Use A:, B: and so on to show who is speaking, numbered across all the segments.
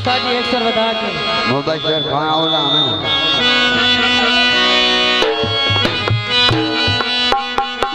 A: उस्ताद जी एक सर बता के
B: मुबशर खान औला हमें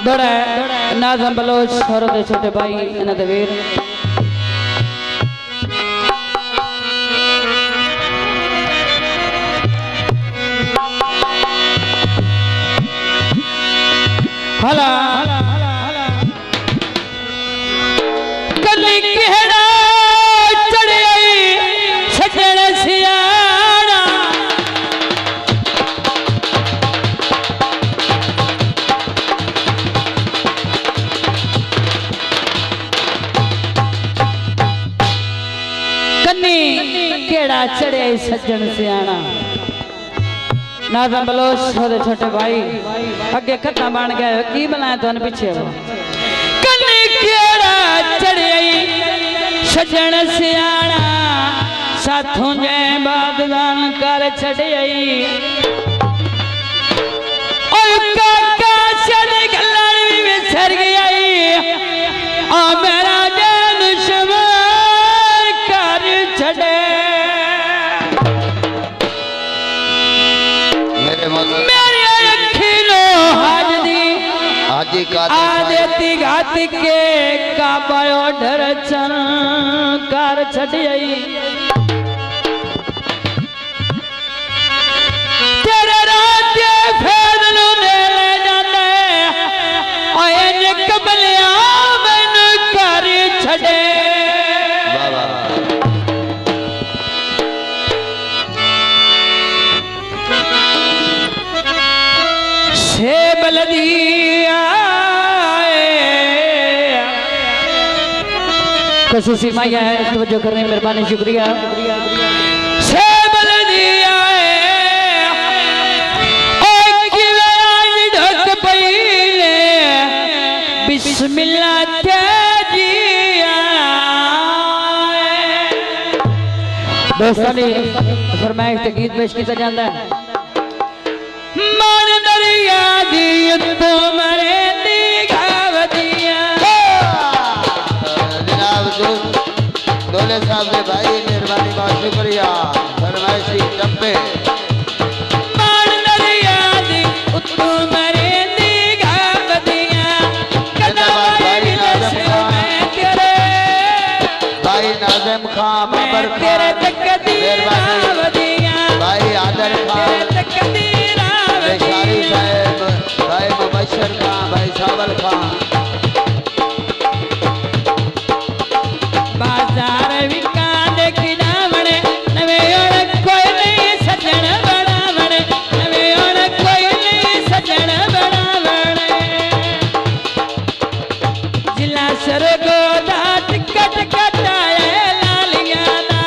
A: बड़ा नाज़म बलोच और दे छोटे भाई इन्हें दवीर हला कली केड़ा चढ़े सजन सियाना कन्नी केड़ा चढ़े सजन सियाना नाज़म बलोच छोटे छोटे भाई अगे खत्ता बन गए की बनाया तो पीछे कन्नी केड़ा चढ़े सजन सियाना साथों जै बाददान कर छड़े काका चढ़ गलन भी विसर गई आ मेरा जान शुमार कर छड़े मेरी अखिलो हाजी आदती घात के काबायो डर चन कर छड़ियई तेरे रात फैदलो ले जाने ओए निकबलिया मन कर छड़े से बलदिया खसूसी माया है तवज्जो करने मेहरबानी शुक्रिया से बलदिया बिस्मिल्लाह तेजिया दोस्तों ने फरमाइश ते गीत पेश किया जाता है मन दरिया दी तो मरे दी गावदिया
B: जनाब दोले साहब के भाई मेहरबानी बहुत शुक्रिया फरमाइश की चप्पे
A: मन दरिया दी तो मरे दी गावदिया
B: भाई नाज़िम खान बाबर
A: तेरे मेहरबानी
B: भाई आदर खान बेशारी साहब भाई मुबशर खान भाई सावल खान
A: बाजार विका देखी जावणे नवे और कोई नहीं सजन बनावणे नवे और कोई नहीं सजन बनावणे जिला सरगो दा टिकट कटाए लालिया दा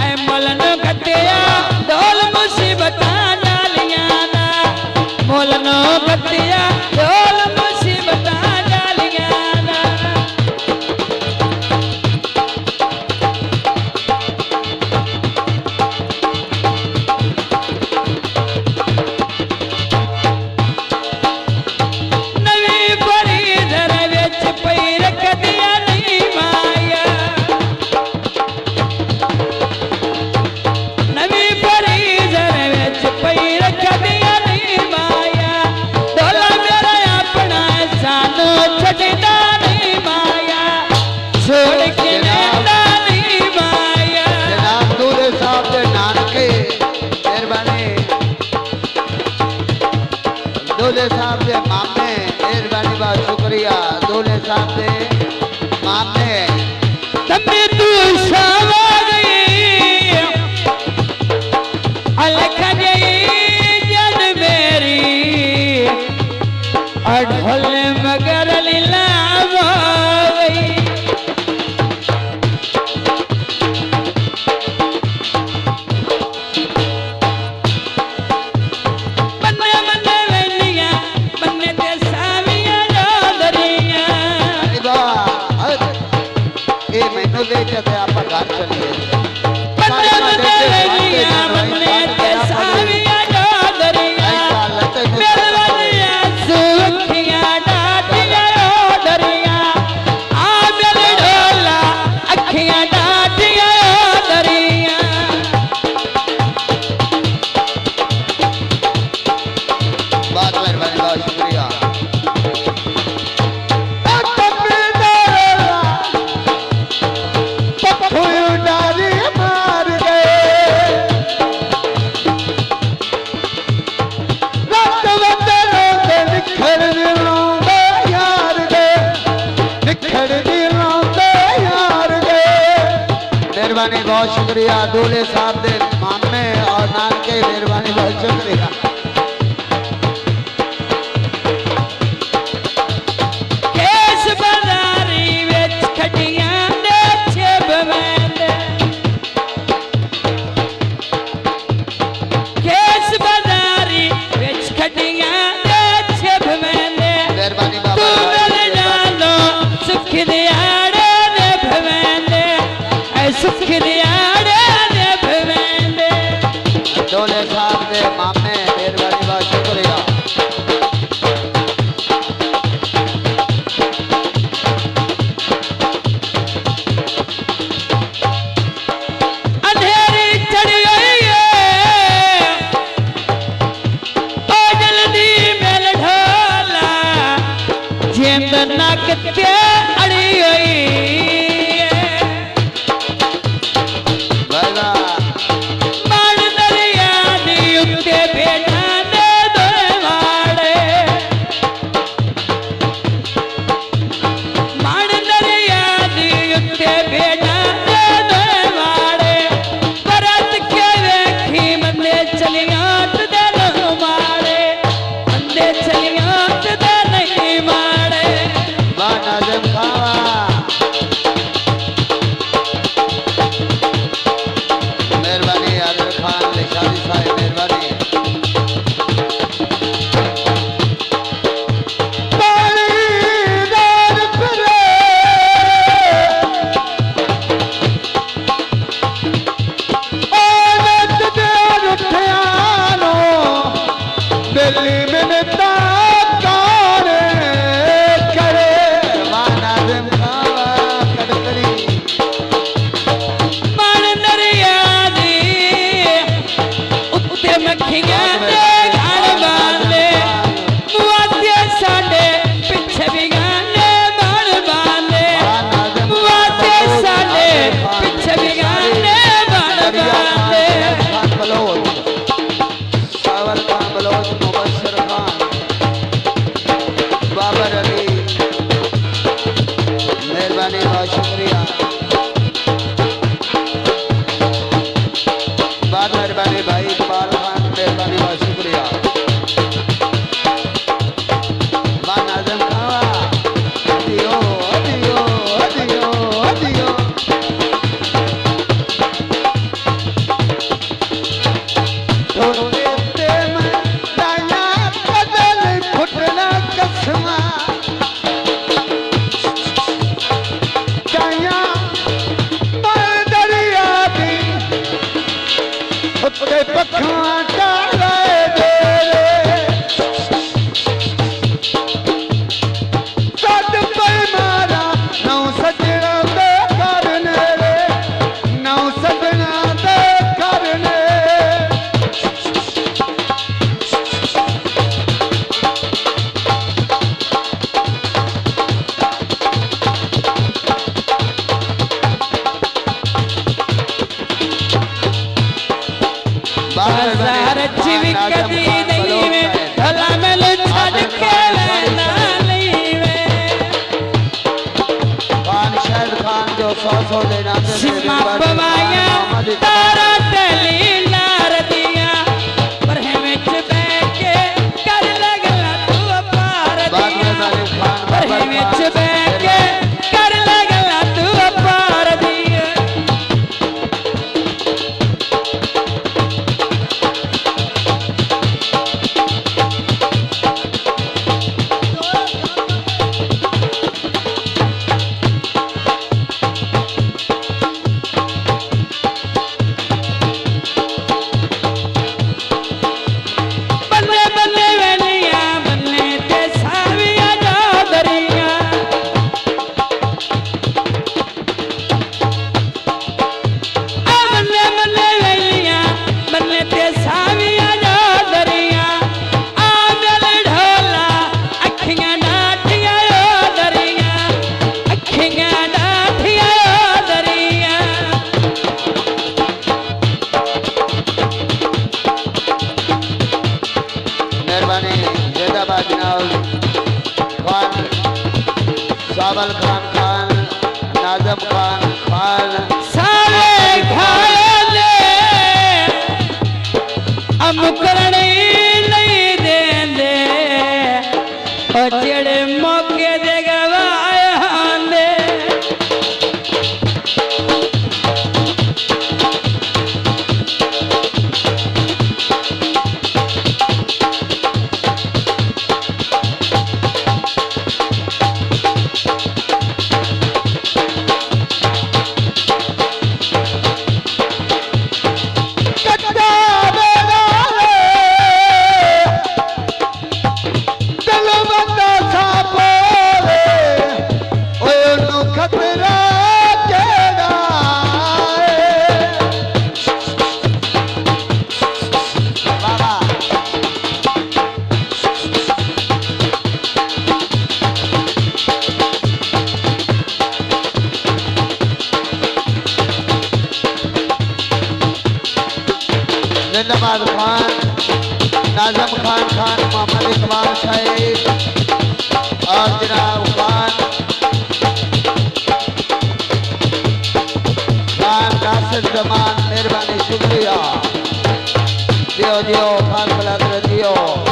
A: ऐ मोलनो कटिया डोल मुसीबता डालिया दा मोलनो कटिया डोल मुसीबता डालिया दा नवी बड़ी दर विच पई रख दिया नी माया नवी बड़ी दर विच पई रख दिया नी माया डोला मेरा अपना सानू छड्डदा नी माया छोड़ के लेंदा नी माया
B: जनाब दूल्हे साहब के नानके मेहरबानी दूल्हे साहब के मामे मेहरबानी बहुत शुक्रिया दूल्हे साहब के मामे
A: तम्बी तू शावारी अलख गई जन मेरी अढ़ोल मगर लीला गई बन्ने बन्ने वेलियां बन्ने ते सावियां जोदरियां
B: अरे बाबा ये मैनू ले चलते आप घर चलिए
A: बन्ने बन्ने वेलियां बन्ने ते सावियां जोदरियां मेरे वालियां सुखियां डाटियां ओदरियां आ मेरे ढोला अखियां डाटियां ओदरियां
B: मेहरबानी बहुत शुक्रिया दूल्हे साहब दे मामे और नानके मेहरबानी बहुत शुक्रिया
A: केस बाजारी विच खटियां दे छिब वैंदे केस बाजारी विच खटियां दे छिब वैंदे
B: मेहरबानी
A: तू
B: बाबा
A: मिल जानो सुख दिहाड़े ने भवेंदे ऐ सुख दिहाड़े ने भवेंदे
B: दूल्हे साहब दे मामे मेहरबानी बहुत शुक्रिया
A: अंधेरी चढ़ी गई है ओ जल्दी मेल ढोला जिंद नक ते अड़ी गई है
B: बाबा
A: माण दरिया दी उत्ते बेटा दे दोए वाड़े माण दरिया दी उत्ते बेटा दे दोए वाड़े परत के वेखी मंदे चलियां ते न मारे मंदे चलियां ते नहीं मारे
B: बा नाज़िम खावा मेहरबानी आदिल खान निशानी साहब मेहरबानी पानीदार फिरे औरत दे रुठियानो दिल्ली मिन्नता कारे करे वाह नाज़िम खावा कड़कड़ी
A: माण दरिया दी उत्ते मक्खियां दे घर बांधे मुआते साडे पिछे भी गाने बाण बांधे मुआते साडे पिछे भी गाने बाण बांधे
B: खान बलोच सावर खान बलोच मुबशर खान बाबर अली मेहरबानी बहुत शुक्रिया बाद मेहरबानी भाई इकबाल खान मेहरबानी बहुत शुक्रिया बा नाज़िम खावा अदियो अदियो अदियो अदियो छोटे में दाया बदल फुटना कसमा दाया पर दरिया दी उत्ते पखा डाले दे सद पे मारा नौ सजना दे करने रे नौ सजना दे करने
A: बाजार जीवी कदी नहीं वे भला मिल छड़ के लेना नहीं वे
B: खान शहर खान जो 100 देना
A: सिमा पवाया तारा टली लार दिया पर है विच बैठ के कर लगला तू पार दिया पर है विच बैठ के कर लगला तू पार दिया
B: जिंदाबाद खान, नाजम खान, खान मोहम्मद इकबाल साहिब और जनाब खान नासिर जमान, मेहरबानी शुक्रिया। दियो दियो खान बलादर दियो।